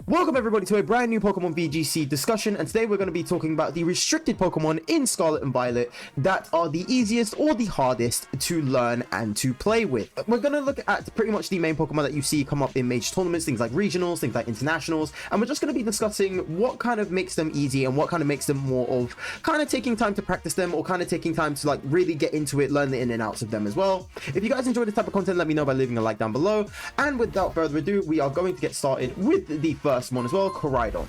Welcome everybody to a brand new Pokemon VGC discussion, and today we're going to be talking about the restricted Pokemon in Scarlet and Violet that are the easiest or the hardest to learn and to play with. We're going to look at pretty much the main Pokemon that you see come up in major tournaments, things like regionals, things like internationals, and we're just going to be discussing what kind of makes them easy and what kind of makes them more of kind of taking time to practice them or kind of taking time to like really get into it, learn the in and outs of them as well. If you guys enjoy this type of content, let me know by leaving a like down below, and without further ado, we are going to get started with the first one as well, Koraidon.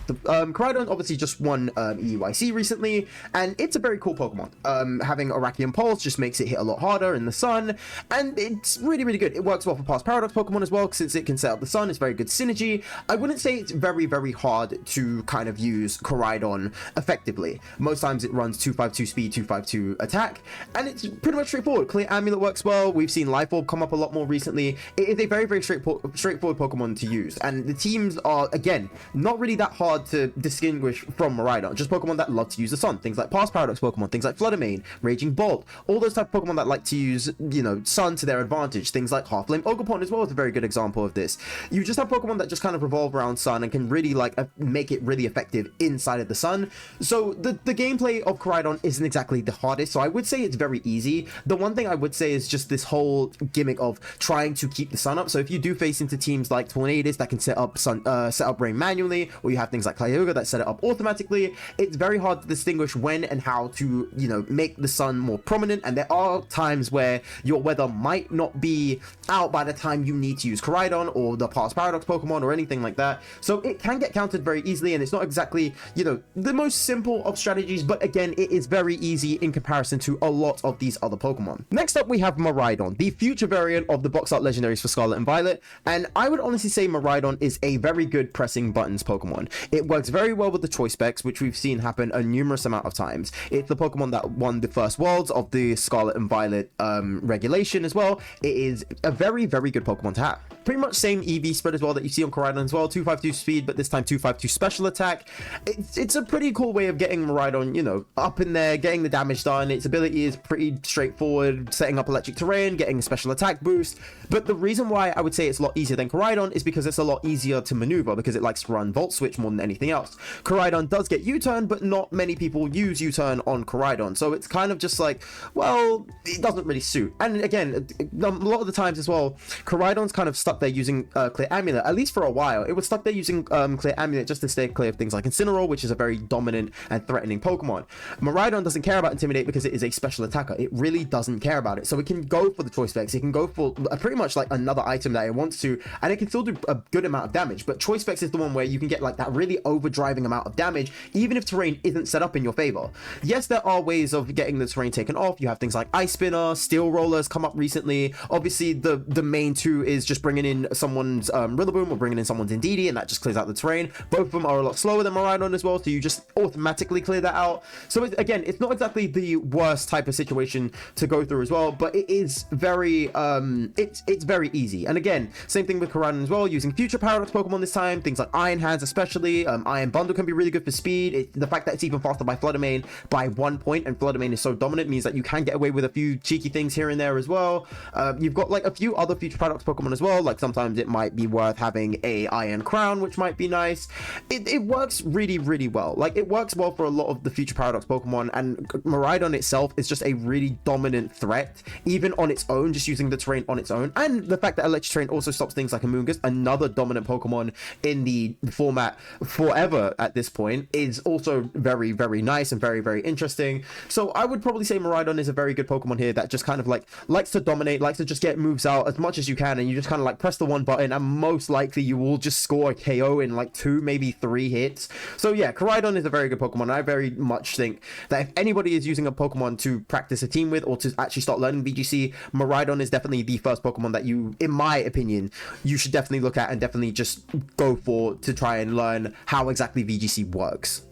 Koraidon obviously just won EUIC recently, and it's a very cool Pokemon. Having Arachian Pulse just makes it hit a lot harder in the sun, and it's really good. It works well for past Paradox Pokemon as well, since it can set up the sun. It's very good synergy. I wouldn't say it's very hard to kind of use Koraidon effectively. Most times it runs 252 speed, 252 attack, and it's pretty much straightforward. Clear Amulet works well. We've seen Life Orb come up a lot more recently. It is a very straightforward Pokemon to use, and the teams are, again, not really that hard to distinguish from Miraidon. Just Pokemon that love to use the sun. Things like past Paradox Pokemon, things like Fluttermane, Raging Bolt, all those type of Pokemon that like to use, you know, sun to their advantage. Things like Half-Flame Ogerpon as well is a very good example of this. You just have Pokemon that just kind of revolve around sun and can really like make it really effective inside of the sun. So the gameplay of Koraidon isn't exactly the hardest, so I would say it's very easy. The one thing I would say is just this whole gimmick of trying to keep the sun up. So if you do face into teams like Tornadus that can set up rain manually, or you have things like Kyogre that set it up automatically, it's very hard to distinguish when and how to, you know, make the sun more prominent. And there are times where your weather might not be out by the time you need to use Koraidon or the past Paradox Pokemon or anything like that, so it can get countered very easily, and it's not exactly, you know, the most simple of strategies, but again, it is very easy in comparison to a lot of these other Pokemon. Next up, we have Miraidon, the future variant of the box art legendaries for Scarlet and Violet, and I would honestly say Miraidon is a very good pressing buttons Pokemon. It works very well with the choice specs, which we've seen happen a numerous amount of times. It's the Pokemon that won the first worlds of the Scarlet and Violet regulation as well. It is a very good Pokemon to have. Pretty much same EV spread as well that you see on Koraidon as well, 252 speed, but this time 252 special attack. It's a pretty cool way of getting Miraidon, you know, up in there, getting the damage done. Its ability is pretty straightforward, setting up electric terrain, getting a special attack boost. But the reason why I would say it's a lot easier than Koraidon is because it's a lot easier to maneuver, because it likes to run Volt Switch more than anything else. Koraidon does get U-turn, but not many people use U-turn on Koraidon, so it's kind of just like, well, it doesn't really suit. And again, a lot of the times as well, Koraidon's kind of stuck there using Clear Amulet, at least for a while. It was stuck there using Clear Amulet just to stay clear of things like Incineroar, which is a very dominant and threatening Pokemon. Miraidon doesn't care about Intimidate because it is a special attacker. It really doesn't care about it, so it can go for the choice specs. It can go for pretty much like another item that it wants to, and it can still do a good amount of damage. But choice specs is the one where you can get like that really overdriving amount of damage even if terrain isn't set up in your favor. Yes, there are ways of getting the terrain taken off. You have things like Ice Spinner, Steel Rollers come up recently. Obviously the main two is just bringing in someone's Rillaboom or bringing in someone's Indeedee, and that just clears out the terrain. Both of them are a lot slower than Miraidon as well, so you just automatically clear that out. So again, it's not exactly the worst type of situation to go through as well, but it is very it's very easy. And again, same thing with Koraidon as well, using future Paradox Pokemon this time, things like Iron Hands especially. Iron Bundle can be really good for speed. The fact that it's even faster by Fluttermane by 1 point, and Fluttermane is so dominant, means that you can get away with a few cheeky things here and there as well. You've got like a few other future Paradox Pokemon as well, like sometimes it might be worth having a Iron Crown, which might be nice. It works really well. Like, it works well for a lot of the future Paradox Pokemon, and Miraidon itself is just a really dominant threat, even on its own, just using the terrain on its own. And the fact that electric terrain also stops things like Amoonguss, another dominant Pokemon in the format forever at this point, is also very nice and very interesting. So I would probably say Miraidon is a very good Pokemon here that just kind of like likes to dominate, likes to just get moves out as much as you can, and you just kind of like press the one button and most likely you will just score a KO in like 2, maybe 3 hits. So yeah, Koraidon is a very good Pokemon. I very much think that if anybody is using a Pokemon to practice a team with or to actually start learning VGC, Miraidon is definitely the first Pokemon that you, in my opinion, you should definitely look at and definitely just go for to try and learn how exactly VGC works.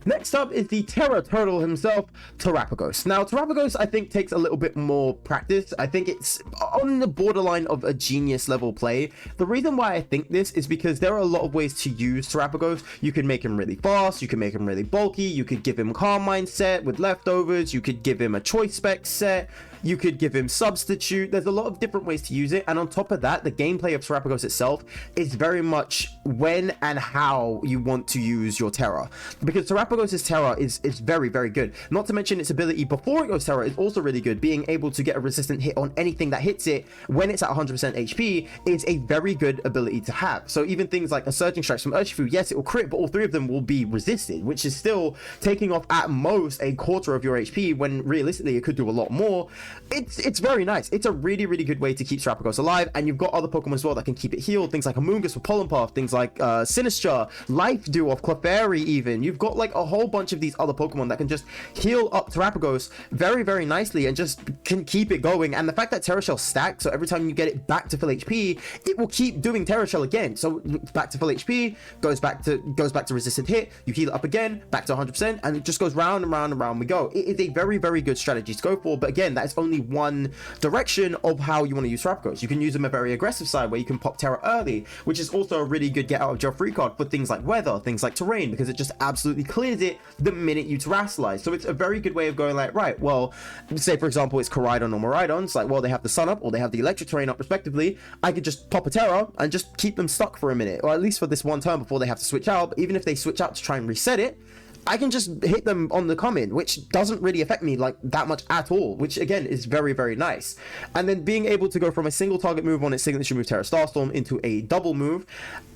Next up is the Terra Turtle himself, Terapagos. Now, Terapagos, I think, takes a little bit more practice. I think it's on the borderline of a genius level play. The reason why I think this is because there are a lot of ways to use Terapagos. You can make him really fast, you can make him really bulky, you could give him Calm Mind set with leftovers, you could give him a choice spec set. You could give him Substitute. There's a lot of different ways to use it. And on top of that, the gameplay of Terapagos itself is very much when and how you want to use your Terra. Because Terapagos' Terra is very, very good. Not to mention its ability before it goes Terra is also really good. Being able to get a resistant hit on anything that hits it when it's at 100% HP is a very good ability to have. So even things like a Surging Strikes from Urshifu, yes, it will crit, but all three of them will be resisted, which is still taking off at most a quarter of your HP when realistically it could do a lot more. It's very nice. It's a really, really good way to keep Terapagos alive, and you've got other Pokemon as well that can keep it healed. Things like Amoonguss with Pollen Path, things like Sinistra, Life Dew off Clefairy even. You've got like a whole bunch of these other Pokemon that can just heal up Terapagos very, very nicely and just can keep it going. And the fact that Terra Shell stacks, so every time you get it back to full HP, it will keep doing Terra Shell again. So back to full HP, goes back to resistant hit, you heal it up again, back to 100%, and it just goes round and round and round we go. It is a very, very good strategy to go for, but again, that is only one direction of how you want to use Terapagos. You can use them a very aggressive side where you can pop Terra early, which is also a really good get out of jail free card for things like weather, things like terrain, because it just absolutely clears it the minute you Terrasilize. So it's a very good way of going like, right, well, say for example it's Koraidon or Miraidon, it's like, well, they have the sun up or they have the electric terrain up respectively. I could just pop a Terra and just keep them stuck for a minute, or at least for this one turn before they have to switch out. But even if they switch out to try and reset it, I can just hit them on the come-in, which doesn't really affect me like that much at all, which again is very, very nice. And then being able to go from a single target move on its signature move Terra Starstorm into a double move.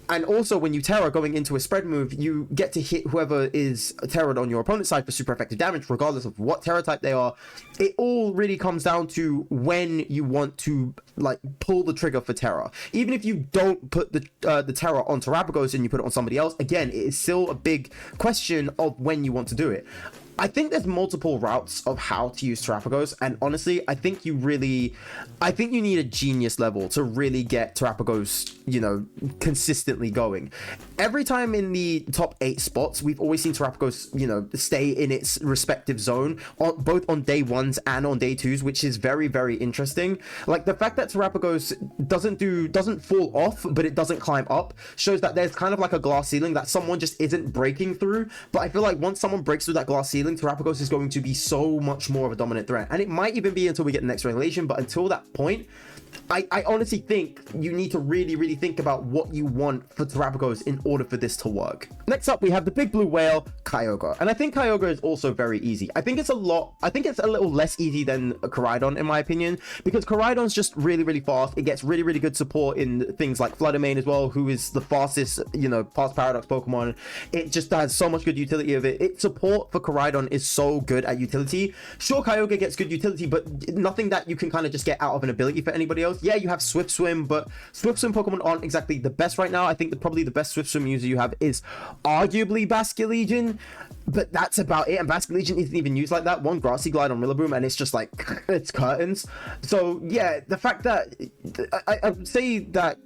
And also when you Terra going into a spread move, you get to hit whoever is Terra'd on your opponent's side for super effective damage, regardless of what Terra type they are. It all really comes down to when you want to like pull the trigger for Terra. Even if you don't put the Terra on Terapagos and you put it on somebody else, again, it is still a big question of when you want to do it. I think there's multiple routes of how to use Terapagos, and honestly, I think you need a genius level to really get Terapagos, you know, consistently going. Every time in the top 8 spots, we've always seen Terapagos, you know, stay in its respective zone, both on day 1s and on day 2s, which is very, very interesting. Like the fact that Terapagos doesn't fall off, but it doesn't climb up, shows that there's kind of like a glass ceiling that someone just isn't breaking through. But I feel like once someone breaks through that glass ceiling, Terapagos is going to be so much more of a dominant threat, and it might even be until we get the next regulation. But until that point, I honestly think you need to really, really think about what you want for Terapagos in order for this to work. Next up, we have the big blue whale, Kyogre. And I think Kyogre is also very easy. I think it's a little less easy than Koraidon, in my opinion, because Koraidon's just really, really fast. It gets really, really good support in things like Floodamane as well, who is the fastest, you know, past Paradox Pokemon. It just has so much good utility of it. Its support for Koraidon is so good at utility. Sure, Kyogre gets good utility, but nothing that you can kind of just get out of an ability for anybody else. Yeah, you have Swift Swim, but Swift Swim Pokemon aren't exactly the best right now. I think that probably the best Swift Swim user you have is arguably Basculegion, but that's about it. And Basculegion isn't even used like that. One Grassy Glide on Rillaboom and it's just like, it's curtains. So yeah, the fact that I would say that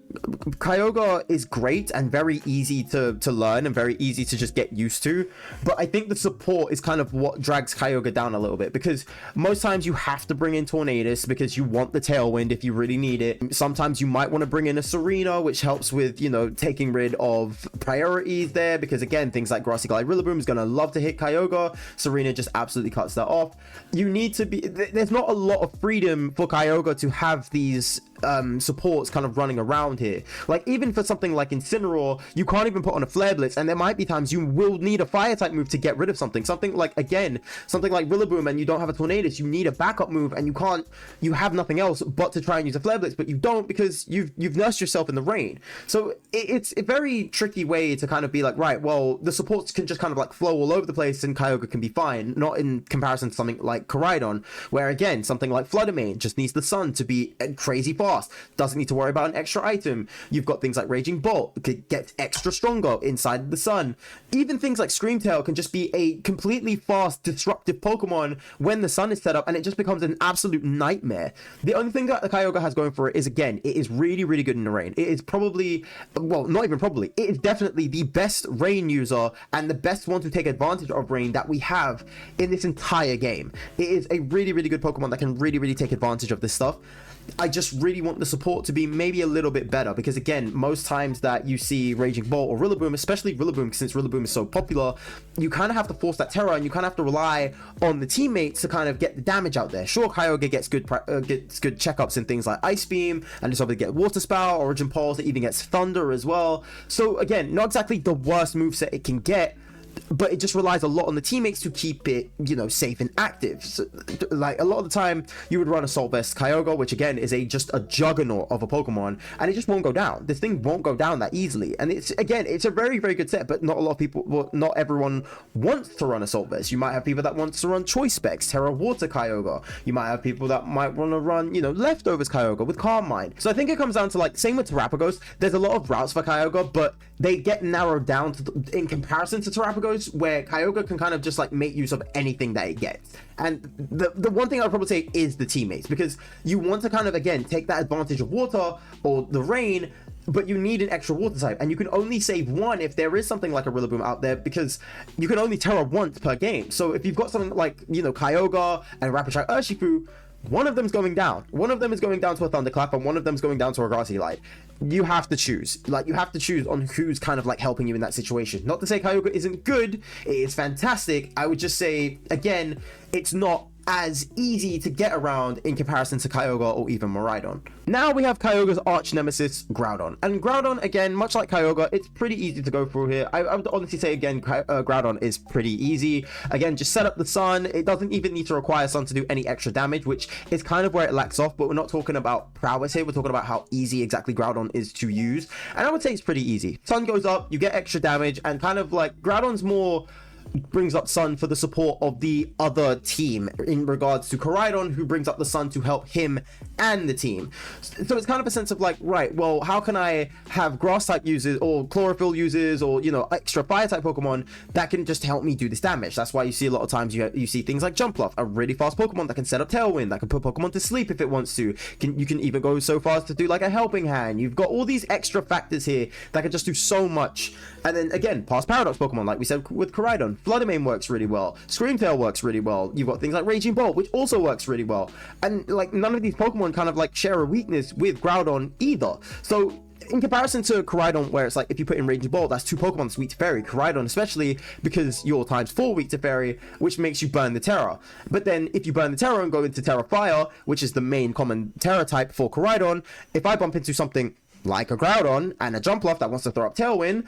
Kyogre is great and very easy to learn and very easy to just get used to, but I think the support is kind of what drags Kyogre down a little bit, because most times you have to bring in Tornadus because you want the Tailwind if you really need it. Sometimes you might want to bring in a Serena, which helps with, you know, taking rid of priorities there, because again, things like Grassy Glide Rillaboom is going to love to hit Kyogre. Serena just absolutely cuts that off. You need to be, there's not a lot of freedom for Kyogre to have these supports kind of running around here. Like even for something like Incineroar, you can't even put on a Flare Blitz, and there might be times you will need a fire type move to get rid of something like, again, something like Rillaboom, and you don't have a Tornadus. You need a backup move, and you have nothing else but to try and use a Flare Blitz, but you don't, because you've nursed yourself in the rain. So it's a very tricky way to kind of be like, right, well, the supports can just kind of like flow all over the place and Kyogre can be fine, not in comparison to something like Koraidon, where again, something like Floodamane just needs the sun to be crazy fast, doesn't need to worry about an extra item. You've got things like Raging Bolt, could get extra stronger inside the sun. Even things like Screamtail can just be a completely fast, disruptive Pokemon when the sun is set up, and it just becomes an absolute nightmare. The only thing that the Kyogre has going for it is, again, it is really, really good in the rain. It is probably, well, not even probably, it is definitely the best rain user and the best one to take advantage of rain that we have in this entire game. It is a really, really good Pokemon that can really, really take advantage of this stuff. I just really want the support to be maybe a little bit better, because again, most times that you see Raging Bolt or Rillaboom, especially Rillaboom, since Rillaboom is so popular, you kind of have to force that Terra, and you kind of have to rely on the teammates to kind of get the damage out there. Sure, Kyogre gets good checkups in things like Ice Beam, and it's able to get Water Spout, Origin Pulse, it even gets Thunder as well. So again, not exactly the worst moveset it can get, but it just relies a lot on the teammates to keep it, you know, safe and active. So, like, a lot of the time you would run Assault Vest Kyogre, which again is just a juggernaut of a Pokemon, and it just won't go down. This thing won't go down that easily, and it's a very, very good set, but not a lot of people, well, not everyone wants to run Assault Vest. You might have people that want to run Choice Specs, Terra Water Kyogre. You might have people that might want to run, you know, Leftovers Kyogre with Calm Mind. So I think it comes down to, like, same with Terapagos, there's a lot of routes for Kyogre, but they get narrowed down to in comparison to Terapagos, where Kyogre can kind of just like make use of anything that it gets. And the one thing I would probably say is the teammates, because you want to kind of, again, take that advantage of water or the rain, but you need an extra water type, and you can only save one if there is something like a Rillaboom out there, because you can only Terra once per game. So if you've got something like, you know, Kyogre and Rapid Strike Urshifu, one of them's going down. One of them is going down to a Thunderclap, and one of them's going down to a Grassy Light. You have to choose. Like, you have to choose on who's kind of like helping you in that situation. Not to say Kyogre isn't good. It is fantastic. I would just say, again, it's not as easy to get around in comparison to Kyogre or even Miraidon. Now we have Kyogre's arch nemesis, Groudon. And Groudon, again, much like Kyogre, it's pretty easy to go through here. I would honestly say, again, Groudon is pretty easy. Again, just set up the Sun. It doesn't even need to require Sun to do any extra damage, which is kind of where it lacks off, but we're not talking about prowess here. We're talking about how easy exactly Groudon is to use. And I would say it's pretty easy. Sun goes up, you get extra damage, and kind of like Groudon's more brings up Sun for the support of the other team in regards to Koraidon, who brings up the Sun to help him and the team. So it's kind of a sense of like, right, well, how can I have grass type users or chlorophyll users or, you know, extra fire type Pokemon that can just help me do this damage? That's why you see a lot of times you see things like Jumpluff, a really fast Pokemon that can set up Tailwind, that can put Pokemon to sleep if it wants to. You can even go so far as to do like a Helping Hand. You've got all these extra factors here that can just do so much. And then again, past Paradox Pokemon, like we said with Koraidon, Floodamane works really well, Screamtail works really well. You've got things like Raging Bolt, which also works really well. And like none of these Pokemon kind of like share a weakness with Groudon either. So in comparison to Koraidon, where it's like if you put in Raging Bolt, that's two Pokemon that's weak to Fairy. Koraidon, especially because you're ×4 weak to Fairy, which makes you burn the Terra. But then if you burn the Terra and go into Terra Fire, which is the main common Terra type for Koraidon, if I bump into something like a Groudon and a Jumpluff that wants to throw up Tailwind,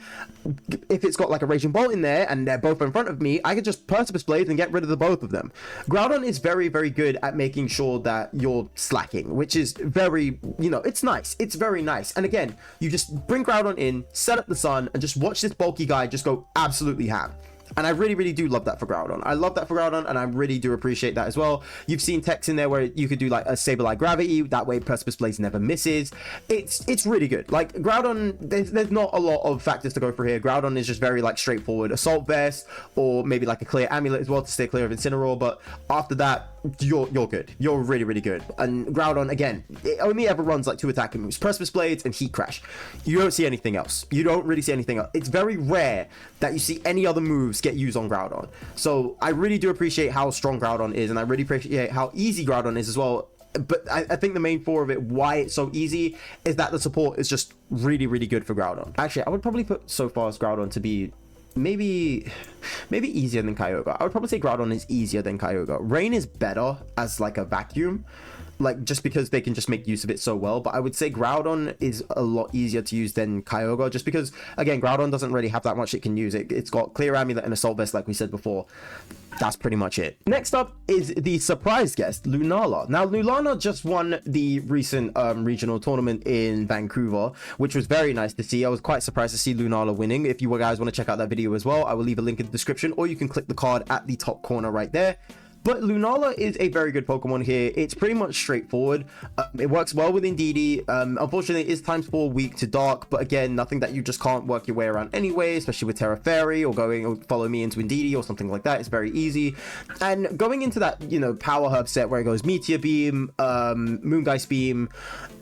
if it's got like a Raging Bolt in there and they're both in front of me, I can just Perseus Blade and get rid of the both of them. Groudon is very, very good at making sure that you're slacking, which is very, you know, it's nice. It's very nice. And again, you just bring Groudon in, set up the Sun, and just watch this bulky guy just go absolutely ham. And I really, really do love that for Groudon. I love that for Groudon, and I really do appreciate that as well. You've seen techs in there where you could do like a Sableye Gravity, that way Perseus Blaze never misses. It's really good. Like Groudon, there's not a lot of factors to go through here. Groudon is just very like straightforward. Assault Vest, or maybe like a Clear Amulet as well to stay clear of Incineroar, but after that, you're good. You're really, really good. And Groudon, again, it only ever runs like 2 attacking moves, Perseus Blades and Heat Crash. You don't see anything else. You don't really see anything else. It's very rare that you see any other moves get used on Groudon. So I really do appreciate how strong Groudon is, and I really appreciate how easy Groudon is as well. But I think the main core of it, why it's so easy, is that the support is just really, really good for Groudon. Actually, I would probably put so far as Groudon to be maybe easier than Kyogre. I would probably say Groudon is easier than Kyogre. Rain is better as like a vacuum, like just because they can just make use of it so well, but I would say Groudon is a lot easier to use than Kyogre, just because again Groudon doesn't really have that much it can use. It's got Clear Amulet and Assault Vest like we said before. That's pretty much it. Next up is the surprise guest, Lunala. Now Lunala just won the recent regional tournament in Vancouver, which was very nice to see. I was quite surprised to see Lunala winning. If you guys want to check out that video as well, I will leave a link in the description, or you can click the card at the top corner right there. But Lunala is a very good Pokemon here. It's pretty much straightforward. It works well with Indeedee. Unfortunately, it is ×4 weak to Dark, but again, nothing that you just can't work your way around anyway, especially with Terra Fairy or going or follow me into Indeedee or something like that. It's very easy. And going into that, you know, Power Herb set where it goes Meteor Beam, Moongeist Beam,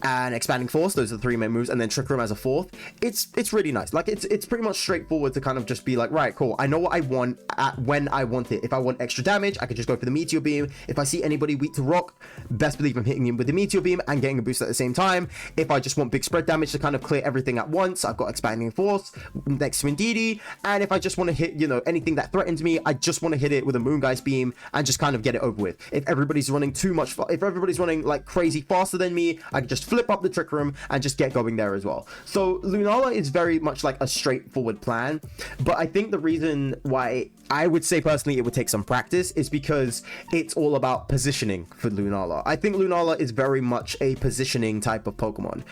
and Expanding Force, those are the 3 main moves, and then Trick Room as a 4th. It's really nice. Like it's pretty much straightforward to kind of just be like, right, cool, I know what I want at when I want it. If I want extra damage, I could just go for the Meteor Beam. If I see anybody weak to Rock, best believe I'm hitting him with the Meteor Beam and getting a boost at the same time. If I just want big spread damage to kind of clear everything at once, I've got Expanding Force next to Indeedee. And if I just want to hit, you know, anything that threatens me, I just want to hit it with a Moongeist Beam and just kind of get it over with. If everybody's running too much, if everybody's running like crazy faster than me, I can just flip up the Trick Room and just get going there as well. So Lunala is very much like a straightforward plan, but I think the reason why I would say personally it would take some practice is because it's all about positioning for Lunala. I think Lunala is very much a positioning type of Pokemon.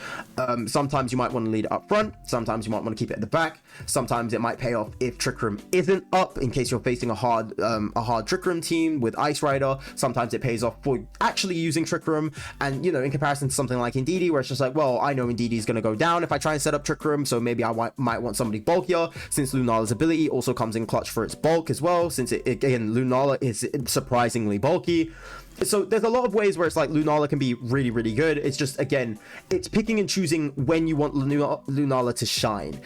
Sometimes you might want to lead it up front, sometimes you might want to keep it at the back, sometimes it might pay off if Trick Room isn't up in case you're facing a hard Trick Room team with Ice Rider. Sometimes it pays off for actually using Trick Room, and you know, in comparison to something like Indeedee where it's just like, well, I know Indeedee is going to go down if I try and set up Trick Room, so maybe I might want somebody bulkier, since Lunala's ability also comes in clutch for its bulk as well, since again Lunala is surprisingly bulky. So there's a lot of ways where it's like Lunala can be really, really good. It's just, again, it's picking and choosing when you want Lunala to shine.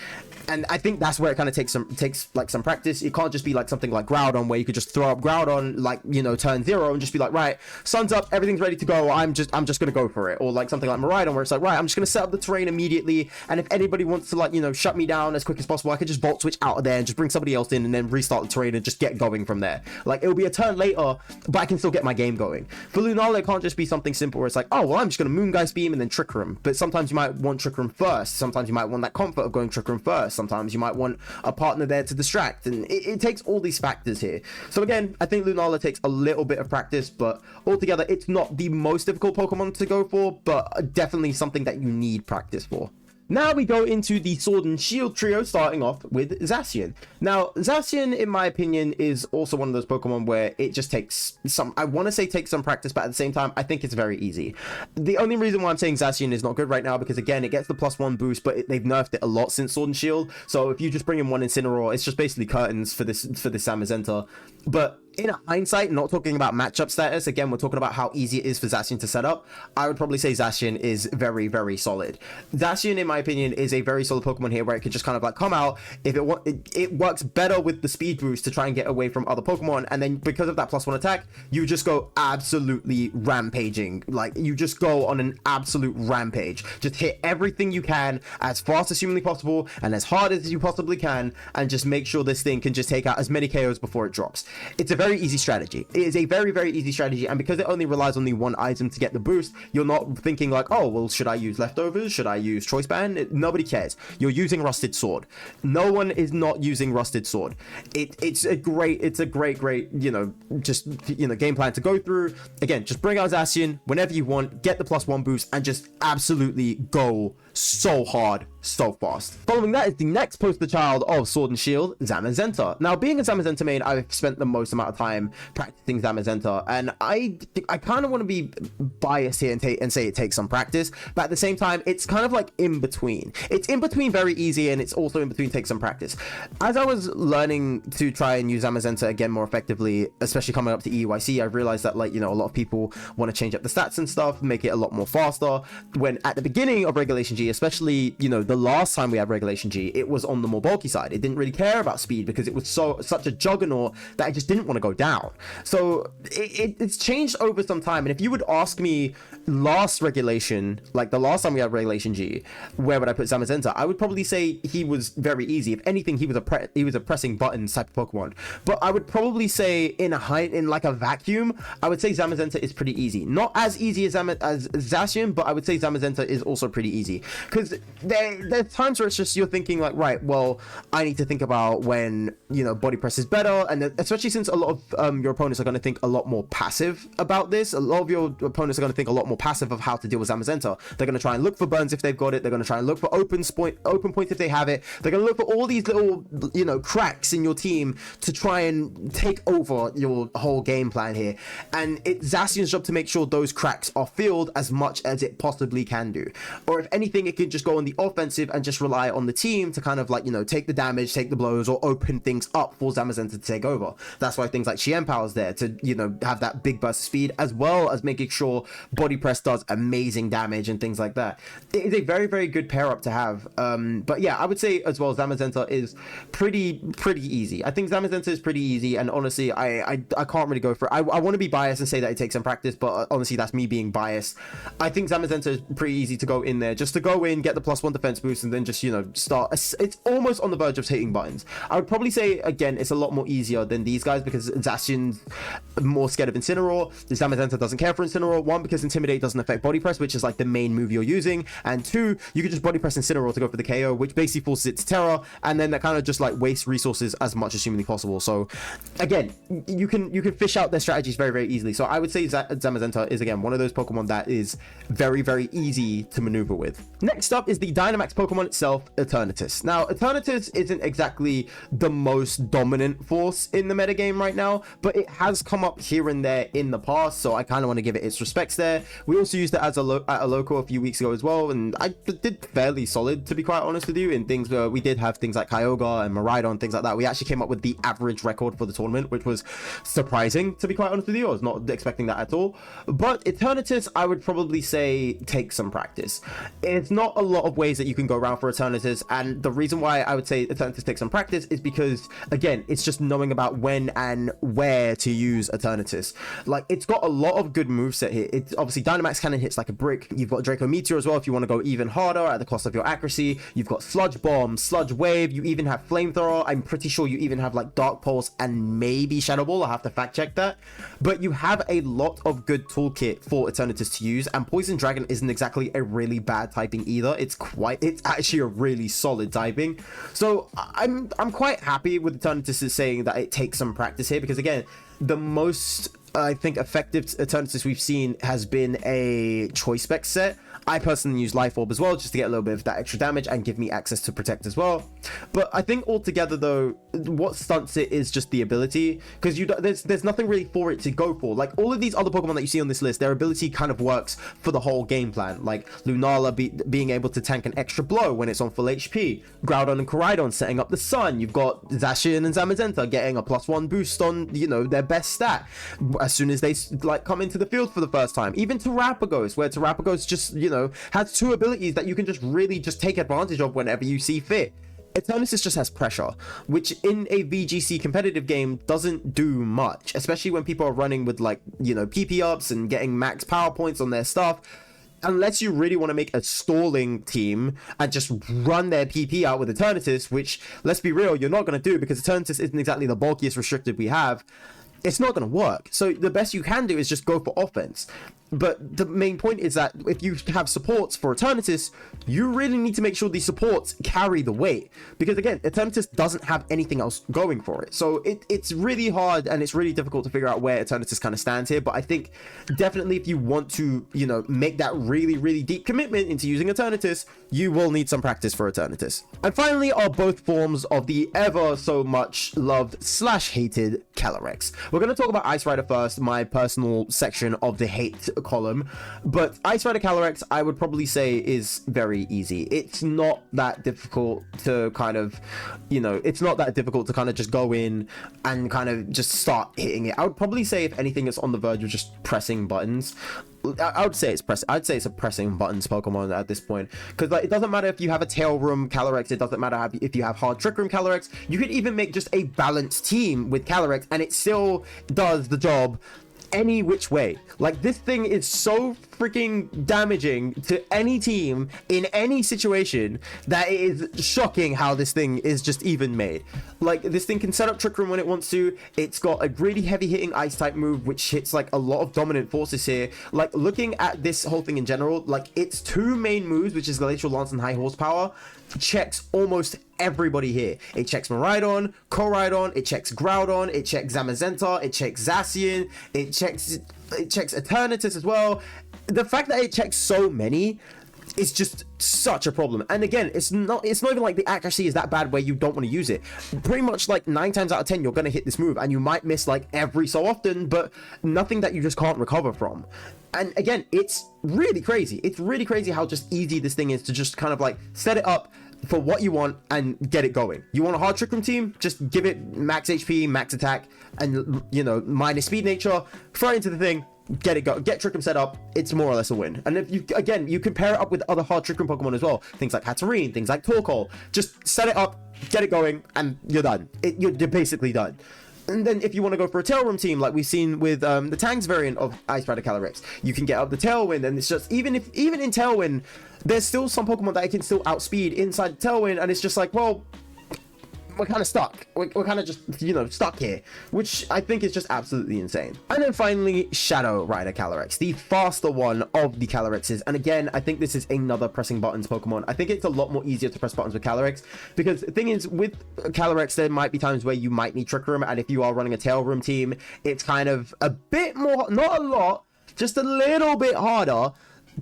And I think that's where it kind of takes some practice. It can't just be like something like Groudon where you could just throw up Groudon like, you know, turn 0 and just be like, right, sun's up, everything's ready to go, I'm just gonna go for it. Or like something like Miraidon where it's like, right, I'm just gonna set up the terrain immediately, and if anybody wants to, like, you know, shut me down as quick as possible, I could just Volt Switch out of there and just bring somebody else in and then restart the terrain and just get going from there. Like, it'll be a turn later, but I can still get my game going. For Lunala, it can't just be something simple where it's like, oh, well, I'm just gonna Moongeist Beam and then Trick Room. But sometimes you might want Trick Room first, sometimes you might want that comfort of going Trick Room first, sometimes you might want a partner there to distract, and it takes all these factors here. So again, I think Lunala takes a little bit of practice, but altogether it's not the most difficult Pokemon to go for, but definitely something that you need practice for. Now we go into the Sword and Shield trio, starting off with Zacian. Now, Zacian, in my opinion, is also one of those Pokemon where it just takes some, I want to say takes some practice, but at the same time, I think it's very easy. The only reason why I'm saying Zacian is not good right now, because again, it gets the +1 boost, but they've nerfed it a lot since Sword and Shield. So if you just bring in one Incineroar, it's just basically curtains for this Zamazenta. But in hindsight, not talking about matchup status, again, we're talking about how easy it is for Zacian to set up, I would probably say Zacian is very, very solid. Zacian, in my opinion, is a very solid Pokemon here where it could just kind of like come out. If it works better with the speed boost to try and get away from other Pokemon, and then because of that +1 attack, you just go absolutely rampaging. Like, you just go on an absolute rampage. Just hit everything you can as fast as humanly possible and as hard as you possibly can, and just make sure this thing can just take out as many KOs before it drops. It's a very easy strategy. It is a very, very easy strategy, and because it only relies on the one item to get the boost, you're not thinking like, oh, well, should I use Leftovers? Should I use Choice Band? Nobody cares. You're using Rusted Sword. No one is not using Rusted Sword. It's a great, you know, just, you know, game plan to go through. Again, just bring out Zacian whenever you want, get the +1 boost, and just absolutely go so hard, so fast. Following that is the next poster child of Sword and Shield, Zamazenta. Now, being a Zamazenta main, I've spent the most amount of time practicing Zamazenta, and I kind of want to be biased here and say it takes some practice, but at the same time, it's kind of like in between. It's in between very easy, and it's also in between takes some practice. As I was learning to try and use Zamazenta again more effectively, especially coming up to EUIC, I realized that, like, you know, a lot of people want to change up the stats and stuff, make it a lot more faster, when at the beginning of Regulation G, especially, you know, the last time we had Regulation G, it was on the more bulky side. It didn't really care about speed because it was such a juggernaut that I just didn't want to go down. So it's changed over some time, and if you would ask me last regulation, like the last time we had Regulation G, where would I put Zamazenta, I would probably say he was very easy. If anything, he was a pressing buttons type of Pokemon. But I would probably say in like a vacuum, I would say Zamazenta is pretty easy. Not as easy as Zacian, but I would say Zamazenta is also pretty easy, because there's times where it's just you're thinking like, right, well, I need to think about when, you know, body press is better, and especially since a lot of your opponents are going to think a lot more passive about this. A lot of your opponents are going to think a lot more passive of how to deal with Zamazenta. They're going to try and look for burns if they've got it. They're going to try and look for open points if they have it. They're going to look for all these little, you know, cracks in your team to try and take over your whole game plan here. And it's Zacian's job to make sure those cracks are filled as much as it possibly can do. Or if anything, anything, it could just go on the offensive and just rely on the team to kind of like, you know, take the damage, take the blows, or open things up for Zamazenta to take over. That's why things like Xian Power's there to, you know, have that big burst of speed, as well as making sure body press does amazing damage and things like that. It is a very, very good pair up to have. But yeah, I would say as well, Zamazenta is pretty easy. I think Zamazenta is pretty easy, and honestly, I can't really go for it. I want to be biased and say that it takes some practice, but honestly, that's me being biased. I think Zamazenta is pretty easy to go in there, just to go in, get the +1 defense boost, and then just, you know, start. It's almost on the verge of hitting buttons. I would probably say, again, it's a lot more easier than these guys, because Zacian's more scared of Incineroar. Zamazenta doesn't care for Incineroar. One, because Intimidate doesn't affect body press, which is like the main move you're using, and two, you can just body press Incineroar to go for the KO, which basically forces it to Terra, and then that kind of just like wastes resources as much as humanly possible. So again, you can fish out their strategies very, very easily. So I would say Zamazenta is, again, one of those Pokemon that is very, very easy to maneuver with. Next up is the Dynamax Pokemon itself, Eternatus. Now, Eternatus isn't exactly the most dominant force in the metagame right now, but it has come up here and there in the past, so I kind of want to give it its respects there. We also used it as at a local a few weeks ago as well, and I did fairly solid, to be quite honest with you, in things where we did have things like Kyogre and Miraidon, things like that. We actually came up with the average record for the tournament, which was surprising, to be quite honest with you. I was not expecting that at all. But Eternatus, I would probably say, take some practice. It's not a lot of ways that you can go around for Eternatus, and the reason why I would say Eternatus takes some practice is because, again, it's just knowing about when and where to use Eternatus. Like, it's got a lot of good moveset here. It's obviously Dynamax Cannon hits like a brick. You've got Draco Meteor as well if you want to go even harder at the cost of your accuracy. You've got Sludge Bomb, Sludge Wave, you even have Flamethrower. I'm pretty sure you even have like Dark Pulse and maybe Shadow Ball. I'll have to fact check that. But you have a lot of good toolkit for Eternatus to use, and Poison Dragon isn't exactly a really bad typing either. It's actually a really solid typing. So I'm quite happy with Eternatus saying that it takes some practice here, because again, the most, I think, effective Eternatus we've seen has been a Choice Spec set. I personally use Life Orb as well, just to get a little bit of that extra damage and give me access to Protect as well. But I think altogether though, what stunts it is just the ability, because there's nothing really for it to go for. Like all of these other Pokemon that you see on this list, their ability kind of works for the whole game plan. Like Lunala being able to tank an extra blow when it's on full HP, Groudon and Koraidon setting up the sun. You've got Zacian and Zamazenta getting a +1 boost on, you know, their best stat as soon as they like come into the field for the first time. Even Terapagos, where Terapagos just, you know, has two abilities that you can just really just take advantage of whenever you see fit. Eternatus just has pressure, which in a VGC competitive game doesn't do much, especially when people are running with, like, you know, PP ups and getting max power points on their stuff. Unless you really want to make a stalling team and just run their PP out with Eternatus, which, let's be real, you're not going to do, because Eternatus isn't exactly the bulkiest restricted we have. It's not going to work. So the best you can do is just go for offense. But the main point is that if you have supports for Eternatus, you really need to make sure these supports carry the weight, because again, Eternatus doesn't have anything else going for it. So it's really hard and it's really difficult to figure out where Eternatus kind of stands here. But I think definitely if you want to, you know, make that really, really deep commitment into using Eternatus, you will need some practice for Eternatus. And finally are both forms of the ever so much loved / hated Calyrex. We're going to talk about Ice Rider first, my personal section of the hate column. But Ice Rider Calyrex, I would probably say, is very easy. It's not that difficult to kind of, you know, it's not that difficult to kind of just go in and kind of just start hitting it. I would probably say, if anything, it's on the verge of just pressing buttons. I would say I'd say it's a pressing buttons Pokemon at this point, because like, it doesn't matter if you have a Tail Room Calyrex, it doesn't matter if you have Hard Trick Room Calyrex. You could even make just a balanced team with Calyrex and it still does the job any which way. Like, this thing is so freaking damaging to any team in any situation that it is shocking how this thing is just even made. Like, this thing can set up Trick Room when it wants to. It's got a really heavy hitting ice type move, which hits like a lot of dominant forces here. Like, looking at this whole thing in general, like, its two main moves, which is Glacial Lance and High Horsepower, checks almost everybody here. It checks Miraidon, Koraidon, it checks Groudon, it checks Zamazenta, it checks Zacian, it checks Eternatus as well. The fact that it checks so many it's just such a problem. And again, it's not even like the accuracy is that bad where you don't want to use it. Pretty much like 9 times out of 10 you're going to hit this move, and you might miss like every so often, but nothing that you just can't recover from. And again, it's really crazy. It's really crazy how just easy this thing is to just kind of like set it up for what you want and get it going. You want a hard Trick Room team? Just give it max HP, max attack, and, you know, minus speed nature, throw it into the thing, get it go, get Trick Room set up. It's more or less a win. And if you, again, you can pair it up with other hard Trick Room Pokemon as well, things like Hatterene, things like Torkoal. Just set it up, get it going, and you're done. You're basically done. And then if you want to go for a Tail Room team, like we've seen with the Tanks variant of Ice Rider Calyrex, you can get up the Tailwind, and it's just, even in Tailwind, there's still some Pokemon that can still outspeed inside Tailwind, and it's just like, well, we're kind of stuck. We're kind of just, you know, stuck here, which I think is just absolutely insane. And then finally, Shadow Rider Calyrex, the faster one of the Calyrexes. And again, I think this is another pressing buttons Pokemon. I think it's a lot more easier to press buttons with Calyrex, because the thing is, with Calyrex, there might be times where you might need Trick Room, and if you are running a Tail Room team, it's kind of a bit more, not a lot, just a little bit harder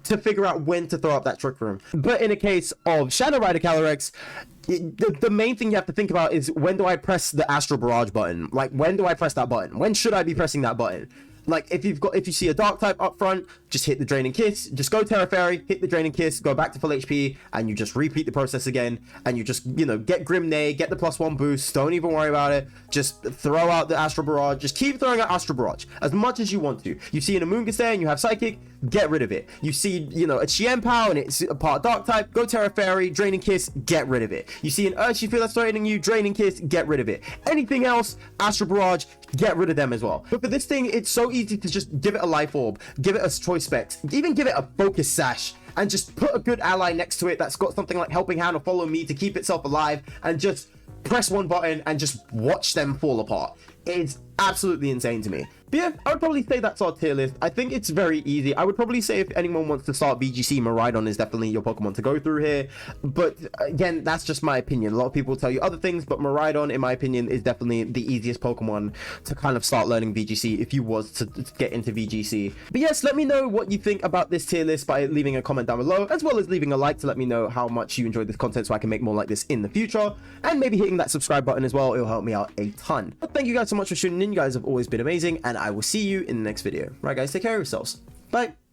to figure out when to throw up that Trick Room. But in a case of Shadow Rider Calyrex, the main thing you have to think about is, when do I press the Astral Barrage button? Like, when do I press that button? When should I be pressing that button? Like, if you see a Dark type up front, just hit the Draining Kiss, just go Terra Fairy, hit the Draining Kiss, go back to full HP, and you just repeat the process again, and you just, you know, get Grimnay, get the +1 boost, don't even worry about it, just throw out the Astral Barrage, just keep throwing out Astral Barrage as much as you want to. You see an Amoonguss there and you have Psychic, get rid of it. You see, you know, a Chien-Pao and it's a part Dark type, go Terra Fairy, Draining Kiss, get rid of it. You see an Urshifu that's threatening you, Draining Kiss, get rid of it. Anything else, Astral Barrage, get rid of them as well. But for this thing, it's so easy to just give it a Life Orb, give it a Choice Specs, even give it a Focus Sash, and just put a good ally next to it that's got something like Helping Hand or Follow Me to keep itself alive, and just press one button and just watch them fall apart. It's absolutely insane to me. But yeah, I would probably say that's our tier list. I think it's very easy. I would probably say if anyone wants to start VGC, Miraidon is definitely your Pokemon to go through here. But again, that's just my opinion. A lot of people tell you other things, but Miraidon, in my opinion, is definitely the easiest Pokemon to kind of start learning VGC if you was to get into VGC. But yes, let me know what you think about this tier list by leaving a comment down below, as well as leaving a like to let me know how much you enjoyed this content so I can make more like this in the future. And maybe hitting that subscribe button as well. It'll help me out a ton. But thank you guys so much for tuning in. You guys have always been amazing, and I will see you in the next video. Right, guys, take care of yourselves. Bye.